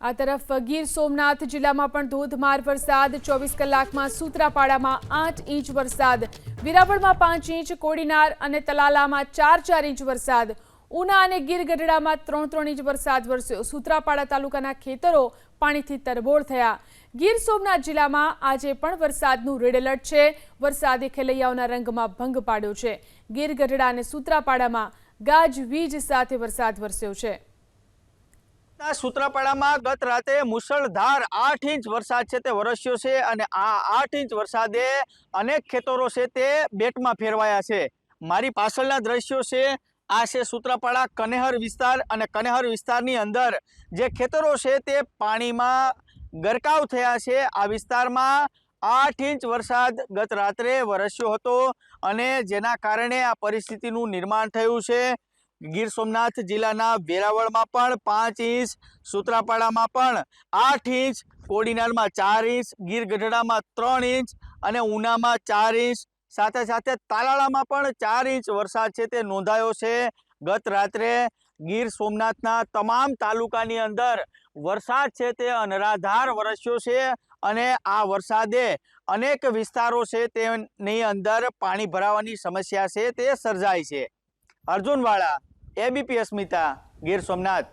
આ તરફ ગીર સોમનાથ જિલ્લામાં પણ ધોધમાર વરસાદ 24 કલાકમાં સૂત્રાપાડામાં 8 ઇંચ વરસાદ, વેરાવળમાં 5 ઇંચ, કોડીનાર અને તલાલામાં 4 ઇંચ વરસાદ, ઉના અને ગીર ગઢડામાં 3 ઇંચ વરસાદ વરસ્યો। સૂત્રાપાડા તાલુકાના ખેતરો પાણીથી તરબોળ થયા। ગીર સોમનાથ જિલ્લામાં આજે પણ વરસાદનું રેડ એલર્ટ છે। વરસાદે ખેલૈયાઓના રંગમાં ભંગ પાડ્યો છે। ગીર ગઢડા અને સૂત્રાપાડામાં ગાજવીજ સાથે વરસાદ વરસ્યો છે। સૂત્રાપાડામાં ગત રાતે મુશળધાર 8 ઇંચ વરસાદ છે તે વરસ્યો છે અને આ 8 ઇંચ વરસાદે અનેક ખેતરો છે તે બેટમાં ફેરવાયા છે। મારી પાછળના દ્રશ્યો છે આ છે સૂત્રાપાડા કનેહર વિસ્તાર અને કનેહર વિસ્તારની અંદર જે ખેતરો છે તે પાણીમાં ગરકાવ થયા છે। આ વિસ્તારમાં 8 ઇંચ વરસાદ ગત રાત્રે વરસ્યો હતો અને જેના કારણે આ પરિસ્થિતિનું નિર્માણ થયું છે। ગીર સોમનાથ જિલ્લાના વેરાવળમાં પણ 5 ઇંચ, સૂત્રાપાડામાં પણ 8 ઇંચ, કોડીનારમાં 4 ઇંચ, ગીર ગઢડામાં 3 ઇંચ અને ઉનામાં 4 ઇંચ, સાથે સાથે તાલાળામાં પણ 4 ઇંચ વરસાદ છે તે નોંધાયો છે। ગત રાત્રે ગીર સોમનાથના તમામ તાલુકાની અંદર વરસાદ છે તે અનરાધાર વરસ્યો છે અને આ વરસાદે અનેક વિસ્તારો છે તેની અંદર પાણી ભરાવાની સમસ્યા છે તે સર્જાઈ છે। અર્જુન વાળા, એબીપી અસ્મિતા, ગીર સોમનાથ।